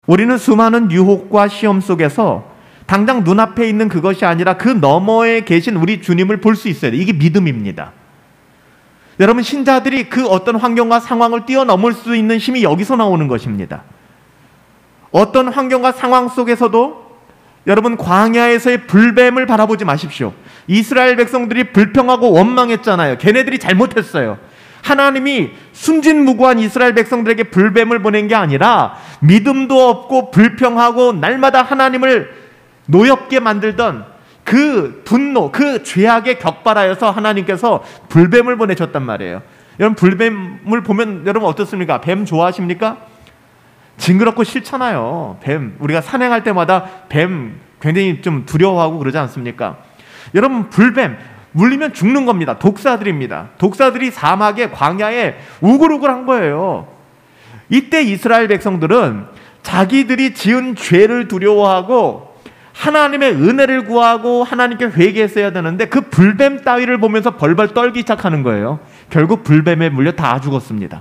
우리는 수많은 유혹과 시험 속에서 당장 눈앞에 있는 그것이 아니라 그 너머에 계신 우리 주님을 볼 수 있어야 돼요. 이게 믿음입니다. 여러분, 신자들이 그 어떤 환경과 상황을 뛰어넘을 수 있는 힘이 여기서 나오는 것입니다. 어떤 환경과 상황 속에서도 여러분, 광야에서의 불뱀을 바라보지 마십시오. 이스라엘 백성들이 불평하고 원망했잖아요. 걔네들이 잘못했어요. 하나님이 순진무구한 이스라엘 백성들에게 불뱀을 보낸 게 아니라 믿음도 없고 불평하고 날마다 하나님을 노엽게 만들던 그 분노, 그 죄악에 격발하여서 하나님께서 불뱀을 보내셨단 말이에요. 여러분, 불뱀을 보면 여러분 어떻습니까? 뱀 좋아하십니까? 징그럽고 싫잖아요. 뱀, 우리가 산행할 때마다 뱀 굉장히 좀 두려워하고 그러지 않습니까? 여러분, 불뱀 물리면 죽는 겁니다. 독사들입니다. 독사들이 사막에, 광야에 우글우글한 거예요. 이때 이스라엘 백성들은 자기들이 지은 죄를 두려워하고 하나님의 은혜를 구하고 하나님께 회개했어야 되는데 그 불뱀 따위를 보면서 벌벌 떨기 시작하는 거예요. 결국 불뱀에 물려 다 죽었습니다.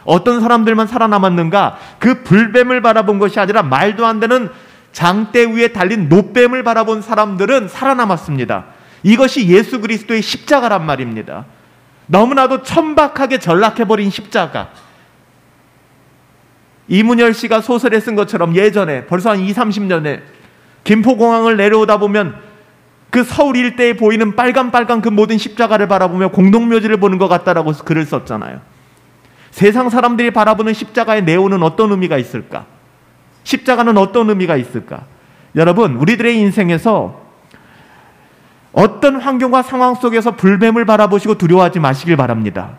어떤 사람들만 살아남았는가? 그 불뱀을 바라본 것이 아니라 말도 안 되는 장대 위에 달린 노뱀을 바라본 사람들은 살아남았습니다. 이것이 예수 그리스도의 십자가란 말입니다. 너무나도 천박하게 전락해버린 십자가. 이문열 씨가 소설에 쓴 것처럼 예전에 벌써 한 20-30년에 김포공항을 내려오다 보면 그 서울 일대에 보이는 빨간 그 모든 십자가를 바라보며 공동묘지를 보는 것 같다라고 글을 썼잖아요. 세상 사람들이 바라보는 십자가의 네오는 어떤 의미가 있을까? 십자가는 어떤 의미가 있을까? 여러분, 우리들의 인생에서 어떤 환경과 상황 속에서 불뱀을 바라보시고 두려워하지 마시길 바랍니다.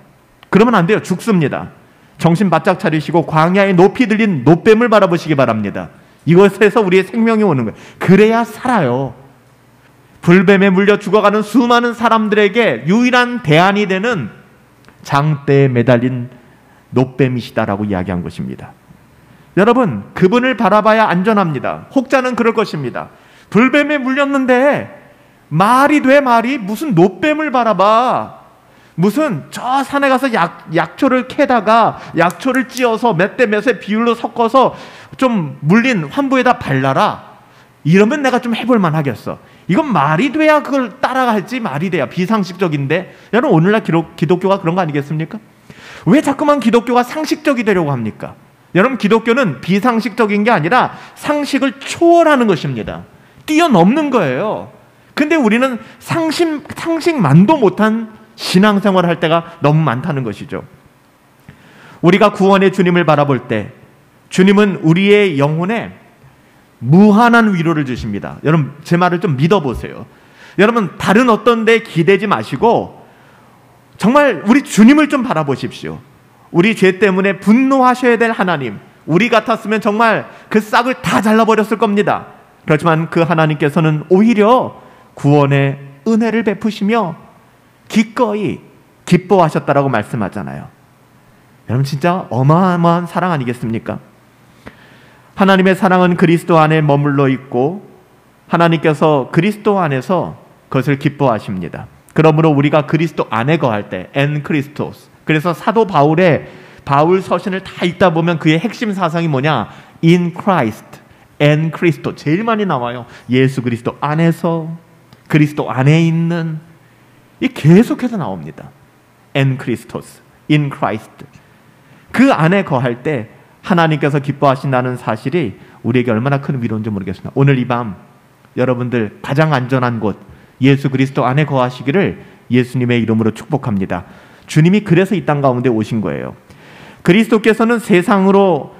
그러면 안 돼요. 죽습니다. 정신 바짝 차리시고 광야에 높이 들린 노뱀을 바라보시기 바랍니다. 이것에서 우리의 생명이 오는 거예요. 그래야 살아요. 불뱀에 물려 죽어가는 수많은 사람들에게 유일한 대안이 되는 장대에 매달린 노뱀이시다라고 이야기한 것입니다. 여러분, 그분을 바라봐야 안전합니다. 혹자는 그럴 것입니다. 불뱀에 물렸는데 말이 돼, 말이? 무슨 노뱀을 바라봐. 무슨 저 산에 가서 약초를 캐다가 약초를 찧어서 몇 대 몇의 비율로 섞어서 좀 물린 환부에다 발라라. 이러면 내가 좀 해볼만 하겠어. 이건 말이 돼야 그걸 따라갈지, 말이 돼야 비상식적인데. 여러분, 오늘날 기독교가 그런 거 아니겠습니까? 왜 자꾸만 기독교가 상식적이 되려고 합니까? 여러분, 기독교는 비상식적인 게 아니라 상식을 초월하는 것입니다. 뛰어넘는 거예요. 근데 우리는 상식만도 못한 신앙생활을 할 때가 너무 많다는 것이죠. 우리가 구원의 주님을 바라볼 때 주님은 우리의 영혼에 무한한 위로를 주십니다. 여러분, 제 말을 좀 믿어보세요. 여러분, 다른 어떤 데 기대지 마시고 정말 우리 주님을 좀 바라보십시오. 우리 죄 때문에 분노하셔야 될 하나님, 우리 같았으면 정말 그 싹을 다 잘라버렸을 겁니다. 그렇지만 그 하나님께서는 오히려 구원의 은혜를 베푸시며 기꺼이 기뻐하셨다라고 말씀하잖아요. 여러분, 진짜 어마어마한 사랑 아니겠습니까? 하나님의 사랑은 그리스도 안에 머물러 있고 하나님께서 그리스도 안에서 그것을 기뻐하십니다. 그러므로 우리가 그리스도 안에 거할 때 엔 크리스토스, 그래서 사도 바울의 바울 서신을 다 읽다 보면 그의 핵심 사상이 뭐냐? in Christ, 엔 크리스토, 제일 많이 나와요. 예수 그리스도 안에서, 그리스도 안에 있는, 이 계속해서 나옵니다. 엔 크리스토스, in Christ. 그 안에 거할 때 하나님께서 기뻐하신다는 사실이 우리에게 얼마나 큰 위로인지 모르겠습니다. 오늘 이 밤 여러분들 가장 안전한 곳 예수 그리스도 안에 거하시기를 예수님의 이름으로 축복합니다. 주님이 그래서 이 땅 가운데 오신 거예요. 그리스도께서는 세상으로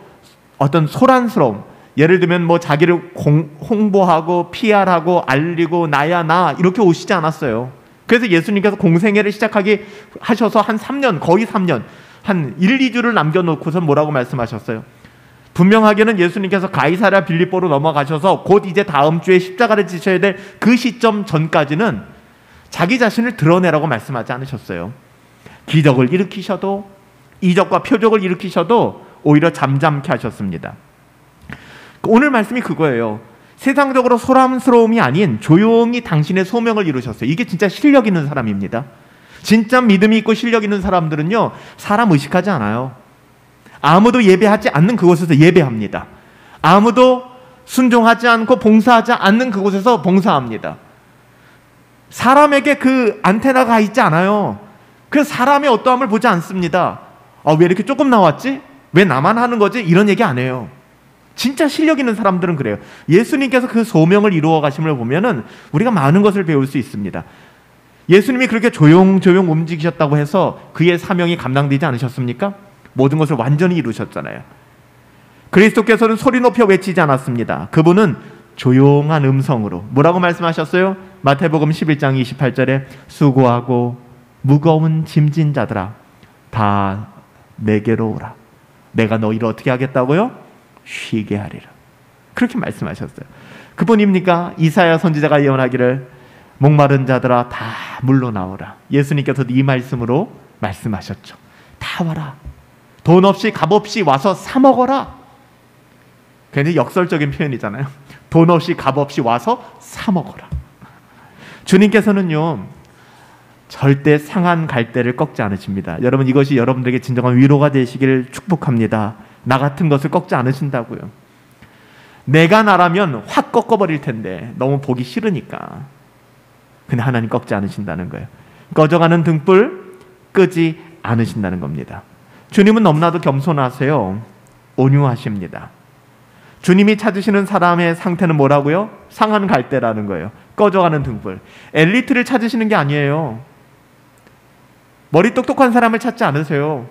어떤 소란스러움, 예를 들면 뭐 자기를 홍보하고 PR하고 알리고 나야 나 이렇게 오시지 않았어요. 그래서 예수님께서 공생애를 하셔서 한 3년, 거의 3년, 한 1-2주를 남겨놓고서 뭐라고 말씀하셨어요? 분명하게는 예수님께서 가이사랴 빌립보로 넘어가셔서 곧 이제 다음 주에 십자가를 지셔야 될 그 시점 전까지는 자기 자신을 드러내라고 말씀하지 않으셨어요. 기적을 일으키셔도, 이적과 표적을 일으키셔도 오히려 잠잠케 하셨습니다. 오늘 말씀이 그거예요. 세상적으로 소란스러움이 아닌 조용히 당신의 소명을 이루셨어요. 이게 진짜 실력 있는 사람입니다. 진짜 믿음이 있고 실력 있는 사람들은요, 사람 의식하지 않아요. 아무도 예배하지 않는 그곳에서 예배합니다. 아무도 순종하지 않고 봉사하지 않는 그곳에서 봉사합니다. 사람에게 그 안테나가 있지 않아요. 그 사람의 어떠함을 보지 않습니다. 왜 이렇게 조금 나왔지? 왜 나만 하는 거지? 이런 얘기 안 해요. 진짜 실력 있는 사람들은 그래요. 예수님께서 그 소명을 이루어 가심을 보면은 우리가 많은 것을 배울 수 있습니다. 예수님이 그렇게 조용조용 움직이셨다고 해서 그의 사명이 감당되지 않으셨습니까? 모든 것을 완전히 이루셨잖아요. 그리스도께서는 소리 높여 외치지 않았습니다. 그분은 조용한 음성으로 뭐라고 말씀하셨어요? 마태복음 11장 28절에 수고하고 무거운 짐진 자들아 다 내게로 오라. 내가 너희를 어떻게 하겠다고요? 쉬게 하리라. 그렇게 말씀하셨어요. 그분입니까? 이사야 선지자가 예언하기를 목마른 자들아 다 물로 나오라. 예수님께서도 이 말씀으로 말씀하셨죠. 다 와라. 돈 없이 값 없이 와서 사 먹어라. 굉장히 역설적인 표현이잖아요. 돈 없이 값 없이 와서 사 먹어라. 주님께서는요 절대 상한 갈대를 꺾지 않으십니다. 여러분, 이것이 여러분들에게 진정한 위로가 되시기를 축복합니다. 나 같은 것을 꺾지 않으신다고요. 내가 나라면 확 꺾어버릴 텐데 너무 보기 싫으니까. 근데 하나님 꺾지 않으신다는 거예요. 꺼져가는 등불 끄지 않으신다는 겁니다. 주님은 너무나도 겸손하세요. 온유하십니다. 주님이 찾으시는 사람의 상태는 뭐라고요? 상한 갈대라는 거예요. 꺼져가는 등불. 엘리트를 찾으시는 게 아니에요. 머리 똑똑한 사람을 찾지 않으세요.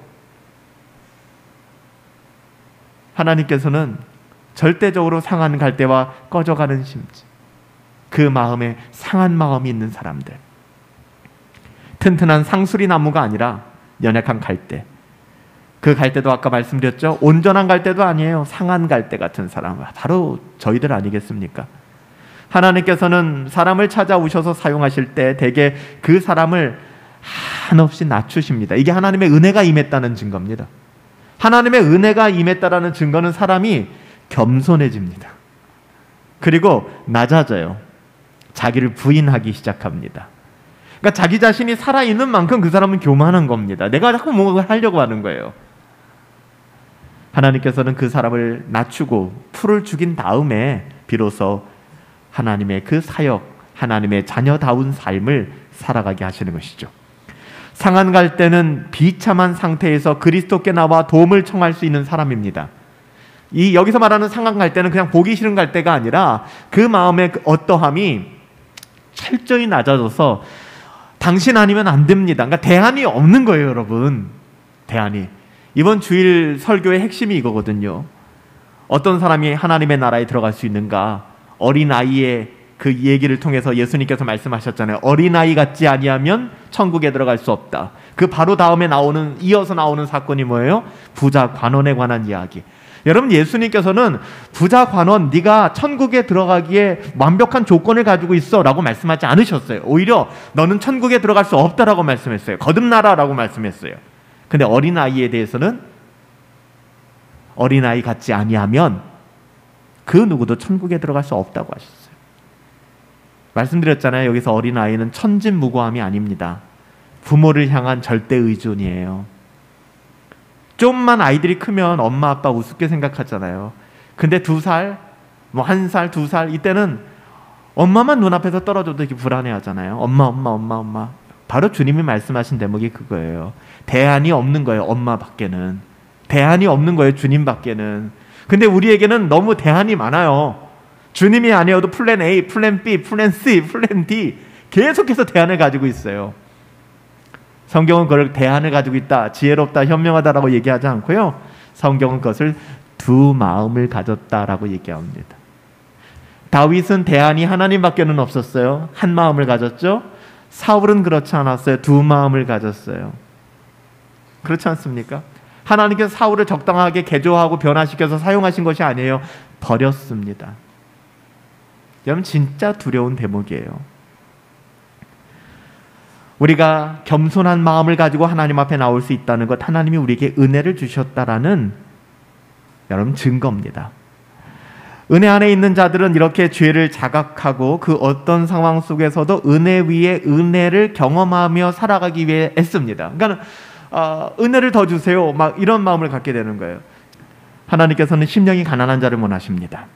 하나님께서는 절대적으로 상한 갈대와 꺼져가는 심지, 그 마음에 상한 마음이 있는 사람들, 튼튼한 상수리 나무가 아니라 연약한 갈대, 그 갈대도 아까 말씀드렸죠. 온전한 갈대도 아니에요. 상한 갈대 같은 사람, 바로 저희들 아니겠습니까? 하나님께서는 사람을 찾아오셔서 사용하실 때 대개 그 사람을 한없이 낮추십니다. 이게 하나님의 은혜가 임했다는 증거입니다. 하나님의 은혜가 임했다라는 증거는 사람이 겸손해집니다. 그리고 낮아져요. 자기를 부인하기 시작합니다. 그러니까 자기 자신이 살아있는 만큼 그 사람은 교만한 겁니다. 내가 자꾸 뭔가 하려고 하는 거예요. 하나님께서는 그 사람을 낮추고 풀을 죽인 다음에 비로소 하나님의 그 사역, 하나님의 자녀다운 삶을 살아가게 하시는 것이죠. 상한 갈대는 비참한 상태에서 그리스도께 나와 도움을 청할 수 있는 사람입니다. 이 여기서 말하는 상한 갈대는 그냥 보기 싫은 갈대가 아니라 그 마음의 어떠함이 철저히 낮아져서 당신 아니면 안 됩니다. 그러니까 대안이 없는 거예요, 여러분. 대안이. 이번 주일 설교의 핵심이 이거거든요. 어떤 사람이 하나님의 나라에 들어갈 수 있는가? 어린아이의 그 얘기를 통해서 예수님께서 말씀하셨잖아요. 어린아이 같지 아니하면 천국에 들어갈 수 없다. 그 바로 다음에 이어서 나오는 사건이 뭐예요? 부자 관원에 관한 이야기. 여러분, 예수님께서는 부자 관원, 네가 천국에 들어가기에 완벽한 조건을 가지고 있어 라고 말씀하지 않으셨어요. 오히려 너는 천국에 들어갈 수 없다라고 말씀했어요. 거듭나라라고 말씀했어요. 근데 어린아이에 대해서는 어린아이 같지 아니하면 그 누구도 천국에 들어갈 수 없다고 하셨어요. 말씀드렸잖아요. 여기서 어린아이는 천진무구함이 아닙니다. 부모를 향한 절대 의존이에요. 좀만 아이들이 크면 엄마 아빠 우습게 생각하잖아요. 근데 2살, 1살, 2살 이때는 엄마만 눈앞에서 떨어져도 이렇게 불안해하잖아요. 엄마. 바로 주님이 말씀하신 대목이 그거예요. 대안이 없는 거예요. 엄마 밖에는. 대안이 없는 거예요. 주님 밖에는. 근데 우리에게는 너무 대안이 많아요. 주님이 아니어도 플랜 A, 플랜 B, 플랜 C, 플랜 D 계속해서 대안을 가지고 있어요. 성경은 그걸 대안을 가지고 있다, 지혜롭다, 현명하다라고 얘기하지 않고요. 성경은 그것을 두 마음을 가졌다라고 얘기합니다. 다윗은 대안이 하나님밖에는 없었어요. 한 마음을 가졌죠. 사울은 그렇지 않았어요. 두 마음을 가졌어요. 그렇지 않습니까? 하나님께서 사울을 적당하게 개조하고 변화시켜서 사용하신 것이 아니에요. 버렸습니다. 여러분, 진짜 두려운 대목이에요. 우리가 겸손한 마음을 가지고 하나님 앞에 나올 수 있다는 것, 하나님이 우리에게 은혜를 주셨다라는 여러분 증거입니다. 은혜 안에 있는 자들은 이렇게 죄를 자각하고 그 어떤 상황 속에서도 은혜 위에 은혜를 경험하며 살아가기 위해 애씁니다. 그러니까 은혜를 더 주세요, 막 이런 마음을 갖게 되는 거예요. 하나님께서는 심령이 가난한 자를 원하십니다.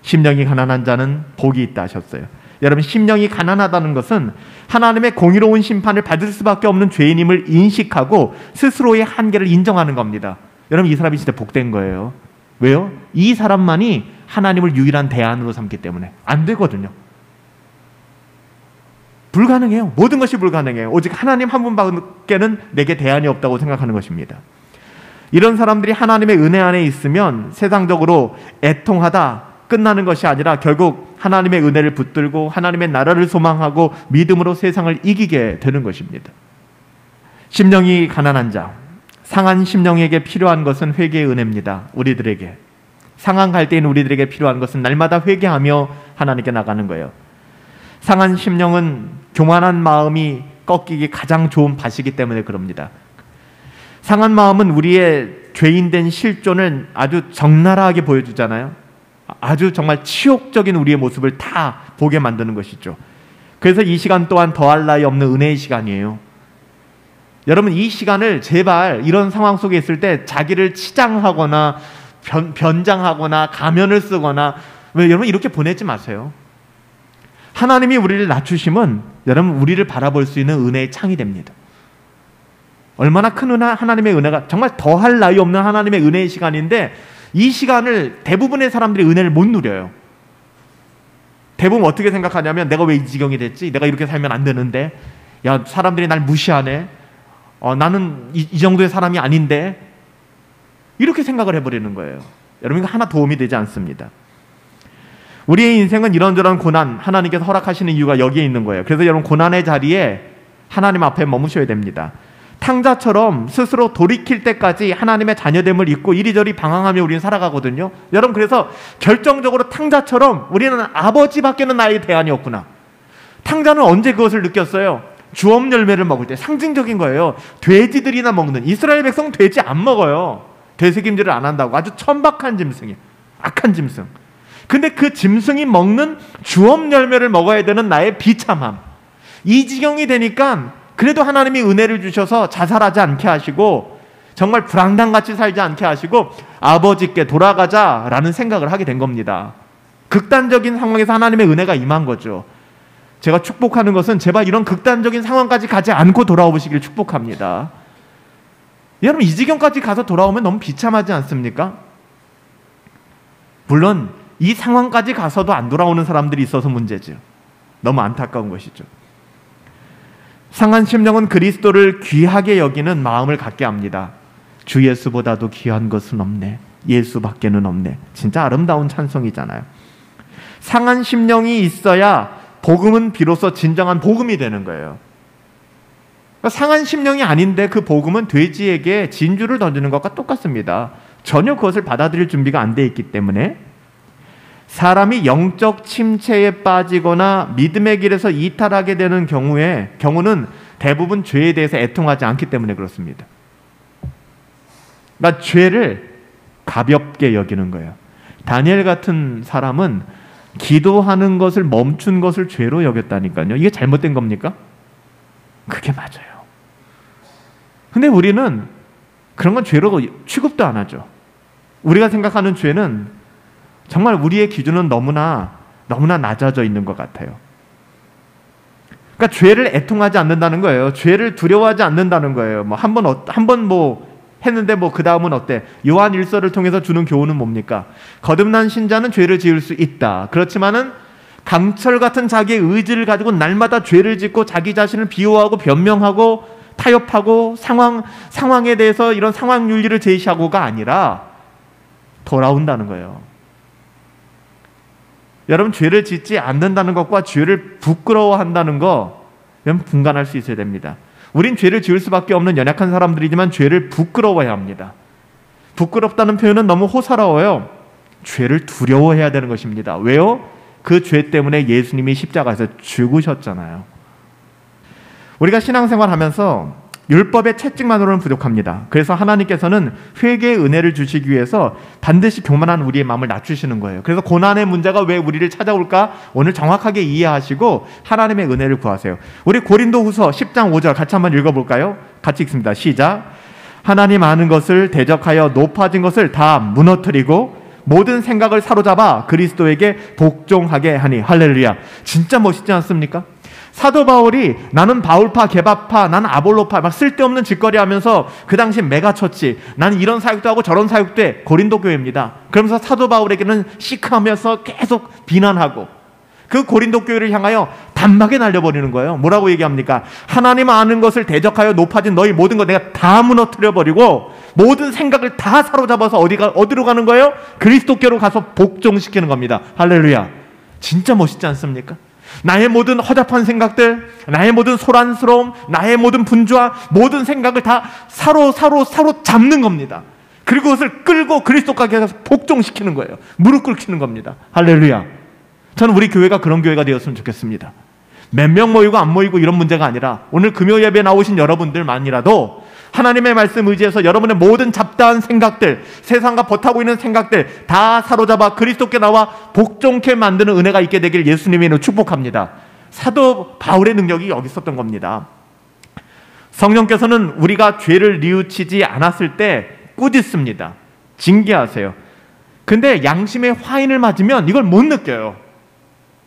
심령이 가난한 자는 복이 있다 하셨어요. 여러분, 심령이 가난하다는 것은 하나님의 공의로운 심판을 받을 수밖에 없는 죄인임을 인식하고 스스로의 한계를 인정하는 겁니다. 여러분, 이 사람이 진짜 복된 거예요. 왜요? 이 사람만이 하나님을 유일한 대안으로 삼기 때문에. 안 되거든요. 불가능해요. 모든 것이 불가능해요. 오직 하나님 한 분밖에는 내게 대안이 없다고 생각하는 것입니다. 이런 사람들이 하나님의 은혜 안에 있으면 세상적으로 애통하다 끝나는 것이 아니라 결국 하나님의 은혜를 붙들고 하나님의 나라를 소망하고 믿음으로 세상을 이기게 되는 것입니다. 심령이 가난한 자, 상한 심령에게 필요한 것은 회개의 은혜입니다. 우리들에게 상한 갈대인 우리들에게 필요한 것은 날마다 회개하며 하나님께 나가는 거예요. 상한 심령은 교만한 마음이 꺾이기 가장 좋은 밭이기 때문에 그럽니다. 상한 마음은 우리의 죄인된 실존을 아주 적나라하게 보여주잖아요. 아주 정말 치욕적인 우리의 모습을 다 보게 만드는 것이죠. 그래서 이 시간 또한 더할 나위 없는 은혜의 시간이에요. 여러분, 이 시간을 제발 이런 상황 속에 있을 때 자기를 치장하거나 변장하거나 가면을 쓰거나 여러분 이렇게 보내지 마세요. 하나님이 우리를 낮추심은 여러분 우리를 바라볼 수 있는 은혜의 창이 됩니다. 얼마나 큰 은혜, 하나님의 은혜가 정말 더할 나위 없는 하나님의 은혜의 시간인데 이 시간을 대부분의 사람들이 은혜를 못 누려요. 대부분 어떻게 생각하냐면 내가 왜 이 지경이 됐지? 내가 이렇게 살면 안 되는데 야 사람들이 날 무시하네. 나는 이 정도의 사람이 아닌데 이렇게 생각을 해버리는 거예요. 여러분 이거 하나 도움이 되지 않습니다. 우리의 인생은 이런저런 고난 하나님께서 허락하시는 이유가 여기에 있는 거예요. 그래서 여러분 고난의 자리에 하나님 앞에 머무셔야 됩니다. 탕자처럼 스스로 돌이킬 때까지 하나님의 자녀됨을 잊고 이리저리 방황하며 우리는 살아가거든요. 여러분 그래서 결정적으로 탕자처럼 우리는 아버지밖에는 나의 대안이 없구나. 탕자는 언제 그것을 느꼈어요? 주업 열매를 먹을 때. 상징적인 거예요. 돼지들이나 먹는, 이스라엘 백성은 돼지 안 먹어요. 되새김질을 안 한다고. 아주 천박한 짐승이에요. 악한 짐승. 근데 그 짐승이 먹는 주업 열매를 먹어야 되는 나의 비참함, 이 지경이 되니까 그래도 하나님이 은혜를 주셔서 자살하지 않게 하시고 정말 불황당같이 살지 않게 하시고 아버지께 돌아가자라는 생각을 하게 된 겁니다. 극단적인 상황에서 하나님의 은혜가 임한 거죠. 제가 축복하는 것은 제발 이런 극단적인 상황까지 가지 않고 돌아오시길 축복합니다. 여러분 이 지경까지 가서 돌아오면 너무 비참하지 않습니까? 물론 이 상황까지 가서도 안 돌아오는 사람들이 있어서 문제죠. 너무 안타까운 것이죠. 상한 심령은 그리스도를 귀하게 여기는 마음을 갖게 합니다. 주 예수보다도 귀한 것은 없네. 예수밖에는 없네. 진짜 아름다운 찬송이잖아요. 상한 심령이 있어야 복음은 비로소 진정한 복음이 되는 거예요. 그러니까 상한 심령이 아닌데 그 복음은 돼지에게 진주를 던지는 것과 똑같습니다. 전혀 그것을 받아들일 준비가 안 돼 있기 때문에 사람이 영적 침체에 빠지거나 믿음의 길에서 이탈하게 되는 경우는 대부분 죄에 대해서 애통하지 않기 때문에 그렇습니다. 그러니까 죄를 가볍게 여기는 거예요. 다니엘 같은 사람은 기도하는 것을 멈춘 것을 죄로 여겼다니까요. 이게 잘못된 겁니까? 그게 맞아요. 근데 우리는 그런 건 죄로 취급도 안 하죠. 우리가 생각하는 죄는 정말 우리의 기준은 너무나 낮아져 있는 것 같아요. 그러니까 죄를 애통하지 않는다는 거예요. 죄를 두려워하지 않는다는 거예요. 뭐 한 번 했는데 그 다음은 어때? 요한 1서를 통해서 주는 교훈은 뭡니까? 거듭난 신자는 죄를 지을 수 있다. 그렇지만은 강철 같은 자기의 의지를 가지고 날마다 죄를 짓고 자기 자신을 비호하고 변명하고 타협하고 상황에 대해서 이런 상황 윤리를 제시하고가 아니라 돌아온다는 거예요. 여러분 죄를 짓지 않는다는 것과 죄를 부끄러워한다는 거 여러분 분간할 수 있어야 됩니다. 우린 죄를 지을 수밖에 없는 연약한 사람들이지만 죄를 부끄러워해야 합니다. 부끄럽다는 표현은 너무 호사로워요. 죄를 두려워해야 되는 것입니다. 왜요? 그 죄 때문에 예수님이 십자가에서 죽으셨잖아요. 우리가 신앙생활 하면서 율법의 채찍만으로는 부족합니다. 그래서 하나님께서는 회개의 은혜를 주시기 위해서 반드시 교만한 우리의 마음을 낮추시는 거예요. 그래서 고난의 문제가 왜 우리를 찾아올까? 오늘 정확하게 이해하시고 하나님의 은혜를 구하세요. 우리 고린도후서 10장 5절 같이 한번 읽어볼까요? 같이 읽습니다. 시작. 하나님 아는 것을 대적하여 높아진 것을 다 무너뜨리고 모든 생각을 사로잡아 그리스도에게 복종하게 하니. 할렐루야. 진짜 멋있지 않습니까? 사도 바울이 나는 바울파, 게바파, 나는 아볼로파 막 쓸데없는 짓거리 하면서 그 당시 메가처치, 나는 이런 사역도 하고 저런 사역도 해. 고린도 교회입니다. 그러면서 사도 바울에게는 시크하면서 계속 비난하고 그 고린도 교회를 향하여 단박에 날려버리는 거예요. 뭐라고 얘기합니까? 하나님 아는 것을 대적하여 높아진 너희 모든 것 내가 다 무너뜨려버리고 모든 생각을 다 사로잡아서 어디로 가는 거예요? 그리스도께로 가서 복종시키는 겁니다. 할렐루야. 진짜 멋있지 않습니까? 나의 모든 허접한 생각들, 나의 모든 소란스러움, 나의 모든 분주와 모든 생각을 다 사로 잡는 겁니다. 그리고 그것을 끌고 그리스도께 가서 복종시키는 거예요. 무릎 꿇히는 겁니다. 할렐루야. 저는 우리 교회가 그런 교회가 되었으면 좋겠습니다. 몇 명 모이고 안 모이고 이런 문제가 아니라 오늘 금요 예배에 나오신 여러분들만이라도 하나님의 말씀 의지해서 여러분의 모든 잡다한 생각들, 세상과 버타고 있는 생각들 다 사로잡아 그리스도께 나와 복종케 만드는 은혜가 있게 되길 예수님의 이름으로 축복합니다. 사도 바울의 능력이 여기 있었던 겁니다. 성령께서는 우리가 죄를 뉘우치지 않았을 때 꾸짖습니다. 징계하세요. 근데 양심의 화인을 맞으면 이걸 못 느껴요.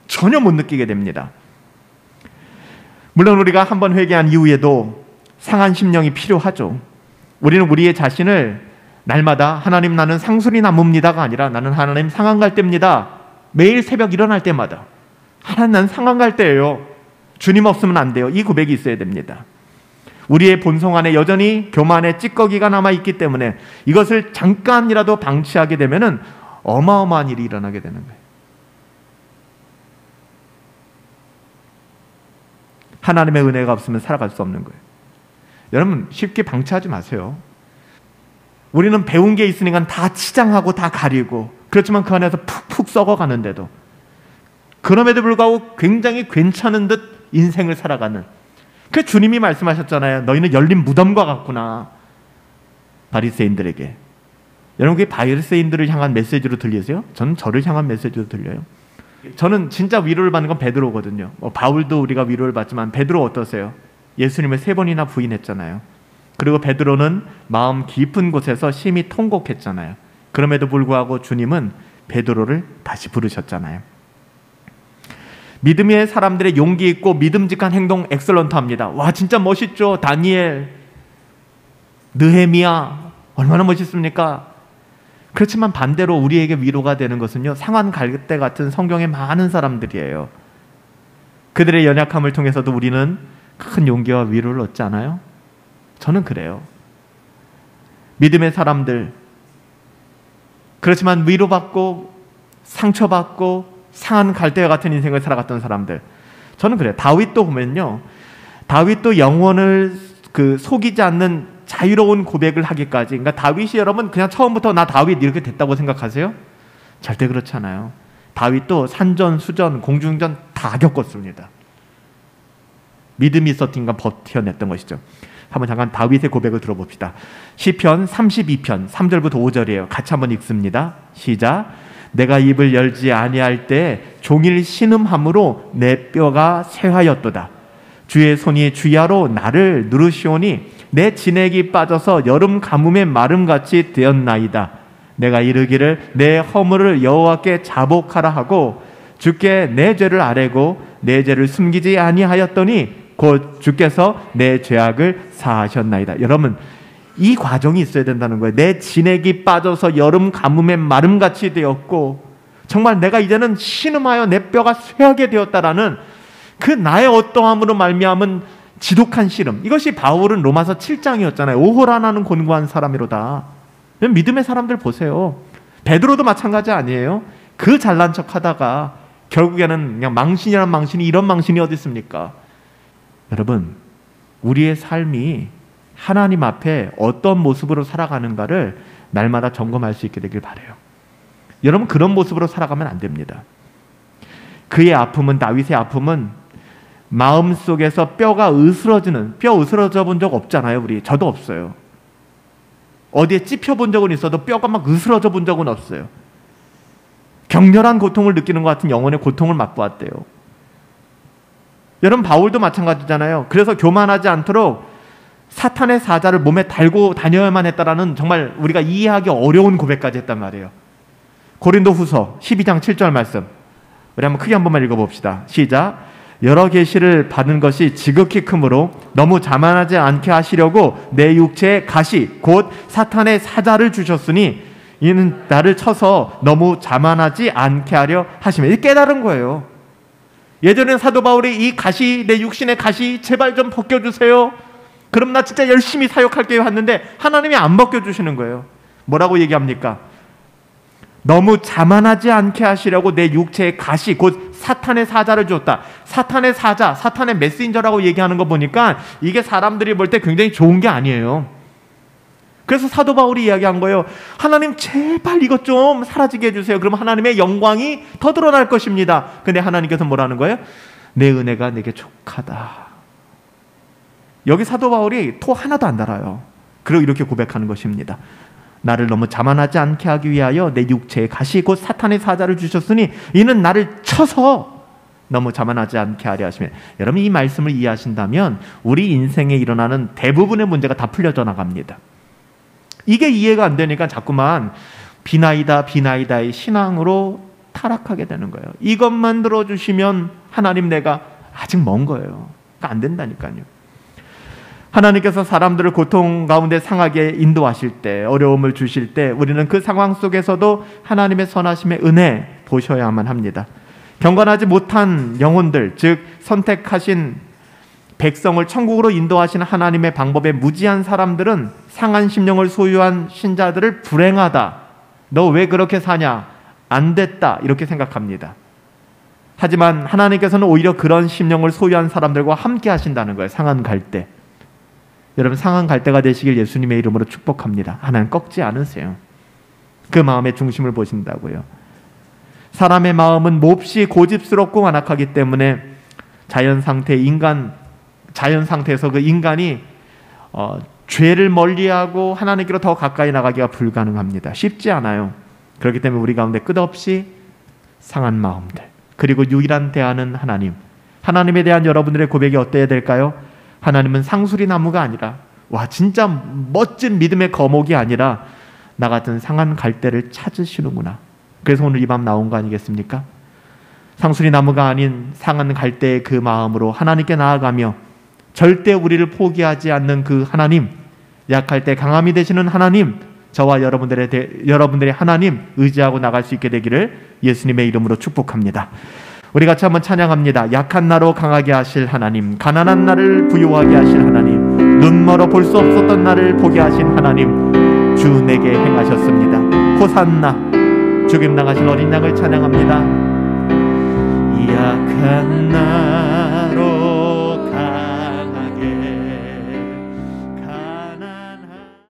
전혀 못 느끼게 됩니다. 물론 우리가 한번 회개한 이후에도 상한 심령이 필요하죠. 우리는 우리의 자신을 날마다 하나님 나는 상술이 남습니다가 아니라 나는 하나님 상한 갈 때입니다. 매일 새벽 일어날 때마다 하나님 나는 상한 갈 때예요. 주님 없으면 안 돼요. 이 고백이 있어야 됩니다. 우리의 본성 안에 여전히 교만의 찌꺼기가 남아있기 때문에 이것을 잠깐이라도 방치하게 되면 어마어마한 일이 일어나게 되는 거예요. 하나님의 은혜가 없으면 살아갈 수 없는 거예요. 여러분 쉽게 방치하지 마세요. 우리는 배운 게 있으니까 다 치장하고 다 가리고 그렇지만 그 안에서 푹푹 썩어가는데도 그럼에도 불구하고 굉장히 괜찮은 듯 인생을 살아가는 그 주님이 말씀하셨잖아요. 너희는 열린 무덤과 같구나. 바리새인들에게. 여러분 그게 바리새인들을 향한 메시지로 들리세요? 저는 저를 향한 메시지로 들려요. 저는 진짜 위로를 받는 건 베드로거든요. 바울도 우리가 위로를 받지만 베드로 어떠세요? 예수님을 3번이나 부인했잖아요. 그리고 베드로는 마음 깊은 곳에서 심히 통곡했잖아요. 그럼에도 불구하고 주님은 베드로를 다시 부르셨잖아요. 믿음의 사람들의 용기 있고 믿음직한 행동 엑설런트합니다. 와 진짜 멋있죠. 다니엘, 느헤미야 얼마나 멋있습니까? 그렇지만 반대로 우리에게 위로가 되는 것은요 상한 갈대 같은 성경의 많은 사람들이에요. 그들의 연약함을 통해서도 우리는 큰 용기와 위로를 얻지 않아요? 저는 그래요. 믿음의 사람들 그렇지만 위로받고 상처받고 상한 갈대와 같은 인생을 살아갔던 사람들 저는 그래요. 다윗도 보면요 다윗도 영혼을 속이지 않는 자유로운 고백을 하기까지 그러니까 다윗이 여러분 그냥 처음부터 나 다윗 이렇게 됐다고 생각하세요? 절대 그렇지 않아요. 다윗도 산전, 수전, 공중전 다 겪었습니다. 믿음이 있었던가 버텨냈던 것이죠. 한번 잠깐 다윗의 고백을 들어봅시다. 시편 32편 3절부터 5절이에요. 같이 한번 읽습니다. 시작. 내가 입을 열지 아니할 때 종일 신음함으로 내 뼈가 쇠하였도다. 주의 손이 주야로 나를 누르시오니 내 진액이 빠져서 여름 가뭄의 마름같이 되었나이다. 내가 이르기를 내 허물을 여호와께 자복하라 하고 주께 내 죄를 아뢰고 내 죄를 숨기지 아니하였더니 곧 주께서 내 죄악을 사하셨나이다. 여러분 이 과정이 있어야 된다는 거예요. 내 진액이 빠져서 여름 가뭄의 마름같이 되었고 정말 내가 이제는 신음하여 내 뼈가 쇠하게 되었다라는 그 나의 어떠함으로 말미암은 지독한 씨름. 이것이 바울은 로마서 7장이었잖아요. 오호라 나는 곤고한 사람이로다. 믿음의 사람들 보세요. 베드로도 마찬가지 아니에요? 그 잘난 척 하다가 결국에는 그냥 망신이란 망신이 이런 망신이 어디 있습니까? 여러분 우리의 삶이 하나님 앞에 어떤 모습으로 살아가는가를 날마다 점검할 수 있게 되길 바라요. 여러분 그런 모습으로 살아가면 안 됩니다. 그의 아픔은 다윗의 아픔은 마음속에서 뼈가 으스러지는 뼈 으스러져 본 적 없잖아요. 우리 저도 없어요. 어디에 찝혀 본 적은 있어도 뼈가 막 으스러져 본 적은 없어요. 격렬한 고통을 느끼는 것 같은 영혼의 고통을 맛보았대요. 여러분 바울도 마찬가지잖아요. 그래서 교만하지 않도록 사탄의 사자를 몸에 달고 다녀야만 했다라는 정말 우리가 이해하기 어려운 고백까지 했단 말이에요. 고린도후서 12장 7절 말씀, 우리 한번 크게 한 번만 읽어봅시다. 시작. 여러 계시를 받은 것이 지극히 크므로 너무 자만하지 않게 하시려고 내 육체에 가시 곧 사탄의 사자를 주셨으니 이는 나를 쳐서 너무 자만하지 않게 하려 하시며. 이게 깨달은 거예요. 예전엔 사도 바울이 이 가시, 내 육신의 가시 제발 좀 벗겨주세요, 그럼 나 진짜 열심히 사역할게요 했는데 하나님이 안 벗겨주시는 거예요. 뭐라고 얘기합니까? 너무 자만하지 않게 하시려고 내 육체에 가시 곧 사탄의 사자를 줬다. 사탄의 사자, 사탄의 메신저라고 얘기하는 거 보니까 이게 사람들이 볼 때 굉장히 좋은 게 아니에요. 그래서 사도 바울이 이야기한 거예요. 하나님 제발 이것 좀 사라지게 해주세요. 그럼 하나님의 영광이 더 드러날 것입니다. 근데 하나님께서 뭐라는 거예요? 내 은혜가 내게 족하다. 여기 사도 바울이 토 하나도 안 달아요. 그리고 이렇게 고백하는 것입니다. 나를 너무 자만하지 않게 하기 위하여 내 육체에 가시 곧 사탄의 사자를 주셨으니 이는 나를 쳐서 너무 자만하지 않게 하려 하시며. 여러분, 이 말씀을 이해하신다면 우리 인생에 일어나는 대부분의 문제가 다 풀려져 나갑니다. 이게 이해가 안 되니까 자꾸만 비나이다의 신앙으로 타락하게 되는 거예요. 이것만 들어주시면 하나님 내가 아직 먼 거예요. 그러니까 안 된다니까요. 하나님께서 사람들을 고통 가운데 상하게 인도하실 때, 어려움을 주실 때 우리는 그 상황 속에서도 하나님의 선하심의 은혜 보셔야만 합니다. 경건하지 못한 영혼들, 즉 선택하신 백성을 천국으로 인도하시는 하나님의 방법에 무지한 사람들은 상한 심령을 소유한 신자들을 불행하다, 너 왜 그렇게 사냐, 안 됐다, 이렇게 생각합니다. 하지만 하나님께서는 오히려 그런 심령을 소유한 사람들과 함께 하신다는 거예요. 상한 갈대. 여러분, 상한 갈대가 되시길 예수님의 이름으로 축복합니다. 하나님 꺾지 않으세요. 그 마음의 중심을 보신다고요. 사람의 마음은 몹시 고집스럽고 완악하기 때문에 자연 상태에서 그 인간이 죄를 멀리하고 하나님께로 더 가까이 나가기가 불가능합니다. 쉽지 않아요. 그렇기 때문에 우리 가운데 끝없이 상한 마음들, 그리고 유일한 대안은 하나님. 하나님에 대한 여러분들의 고백이 어때야 될까요? 하나님은 상수리 나무가 아니라, 와 진짜 멋진 믿음의 거목이 아니라 나 같은 상한 갈대를 찾으시는구나. 그래서 오늘 이 밤 나온 거 아니겠습니까? 상수리 나무가 아닌 상한 갈대의 그 마음으로 하나님께 나아가며 절대 우리를 포기하지 않는 그 하나님, 약할 때 강함이 되시는 하나님, 저와 여러분들의 하나님 의지하고 나갈 수 있게 되기를 예수님의 이름으로 축복합니다. 우리 같이 한번 찬양합니다. 약한 나로 강하게 하실 하나님, 가난한 나를 부유하게 하실 하나님, 눈 멀어 볼 수 없었던 나를 보게 하신 하나님, 주 내게 행하셨습니다. 호산나, 죽임 당하신 어린 양을 찬양합니다. 약한 나